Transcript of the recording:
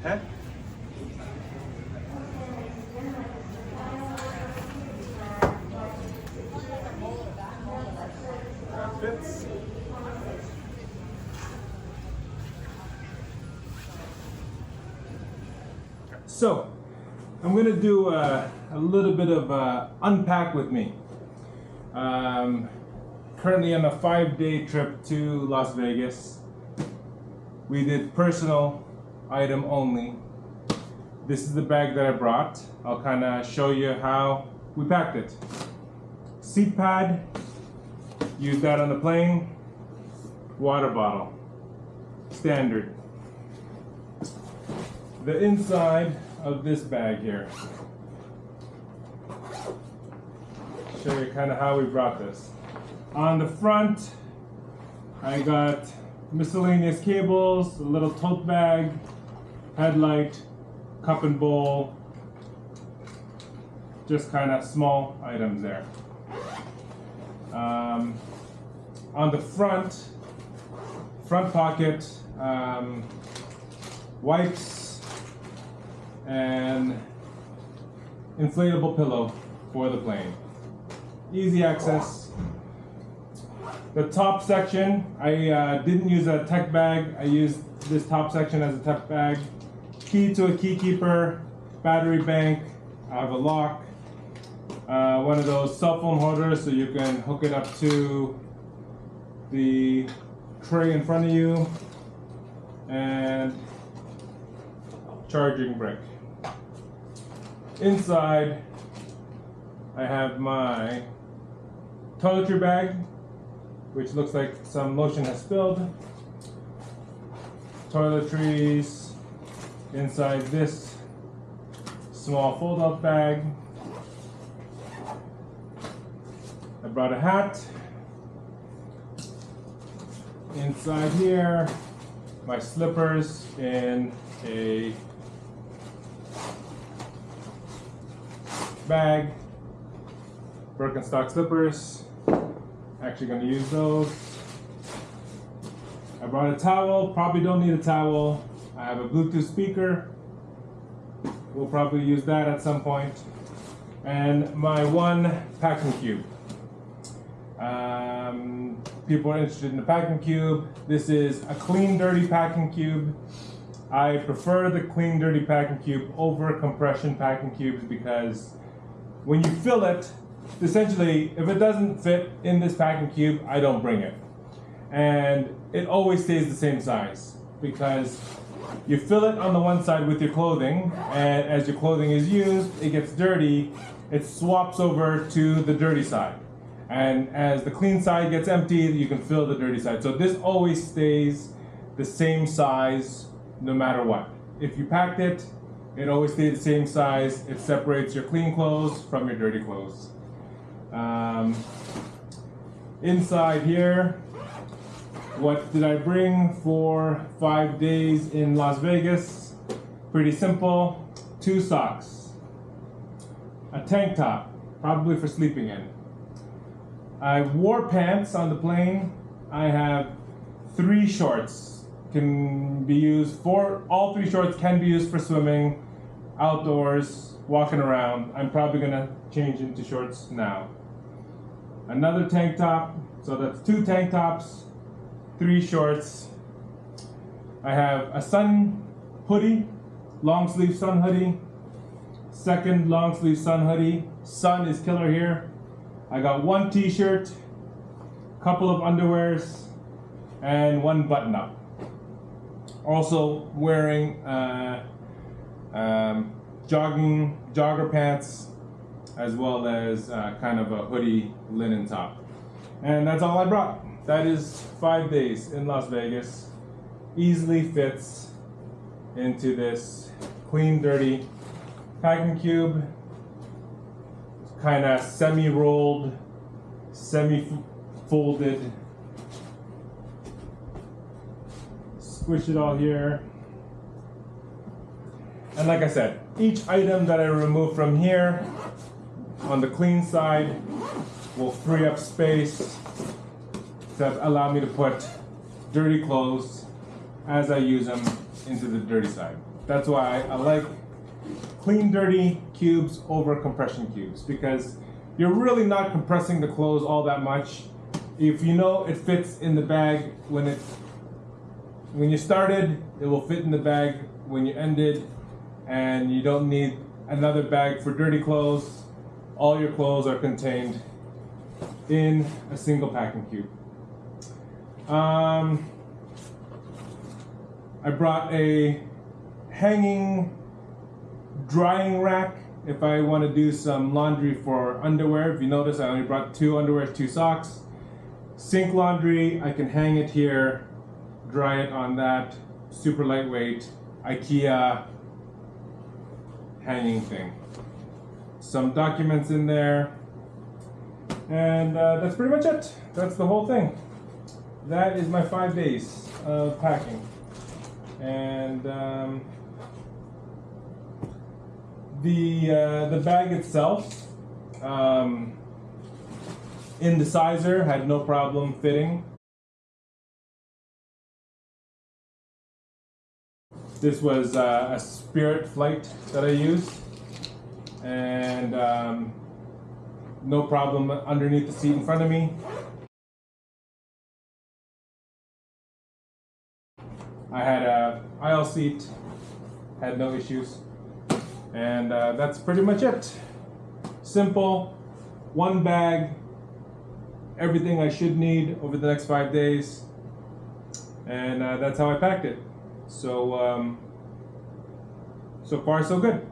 Huh? That fits. So, I'm going to do a little bit of unpack with me. Currently on a 5-day trip to Las Vegas. We did personal item only. This is the bag that I brought. I'll kind of show you how we packed it. Seat pad, use that on the plane. Water bottle, standard. The inside of this bag here. Show you kind of how we brought this. On the front, I got miscellaneous cables, a little tote bag, headlight, cup and bowl, just kind of small items there. On the front pocket, wipes and inflatable pillow for the plane. Easy access. The top section, I didn't use a tech bag. I used this top section as a tech bag. Key to a key keeper, battery bank. I have a lock. One of those cell phone holders so you can hook it up to the tray in front of you. And charging brick. Inside, I have my toiletry bag, which looks like some lotion has spilled. Toiletries inside this small fold-out bag. I brought a hat. Inside here, my slippers in a bag. Birkenstock slippers. Actually going to use those. I brought a towel. Probably don't need a towel. I have a Bluetooth speaker. We'll probably use that at some point. And my one packing cube. People are interested in the packing cube. This is a clean dirty packing cube. I prefer the clean dirty packing cube over compression packing cubes because when you fill it, essentially, if it doesn't fit in this packing cube, I don't bring it. And it always stays the same size because you fill it on the one side with your clothing, and as your clothing is used, it gets dirty, it swaps over to the dirty side. And as the clean side gets emptied, you can fill the dirty side. So this always stays the same size no matter what. If you packed it, it always stays the same size. It separates your clean clothes from your dirty clothes. Inside here, what did I bring for 5 days in Las Vegas? Pretty simple. 2 socks, a tank top, probably for sleeping in. I wore pants on the plane. I have 3 shorts. Can be used for, all 3 shorts can be used for swimming, outdoors, walking around. I'm probably gonna change into shorts now. Another tank top, so that's 2 tank tops, 3 shorts. I have a sun hoodie, long sleeve sun hoodie, second long sleeve sun hoodie. Sun is killer here. I got 1 t-shirt, couple of underwears, and 1 button up. Also wearing jogger pants, as well as kind of a hoodie linen top. And that's all I brought. That is 5 days in Las Vegas. Easily fits into this clean, dirty packing cube. Kind of semi-rolled, semi-folded. Squish it all here. And like I said, each item that I remove from here on the clean side will free up space to allow me to put dirty clothes as I use them into the dirty side. That's why I like clean, dirty cubes over compression cubes, because you're really not compressing the clothes all that much. If you know it fits in the bag when you started, it will fit in the bag when you ended, and you don't need another bag for dirty clothes. All your clothes are contained in a single packing cube. I brought a hanging drying rack if I want to do some laundry for underwear. If you notice, I only brought 2 underwear, 2 socks. Sink laundry, I can hang it here, dry it on that super lightweight IKEA hanging thing. Some documents in there, and that's pretty much it. That's the whole thing. That is my 5 days of packing. And the bag itself, indeciser, had no problem fitting. This was a Spirit flight that I used, and no problem underneath the seat in front of me. I had a aisle seat, had no issues, and that's pretty much it. Simple, one bag, everything I should need over the next 5 days, and that's how I packed it. So so far so good.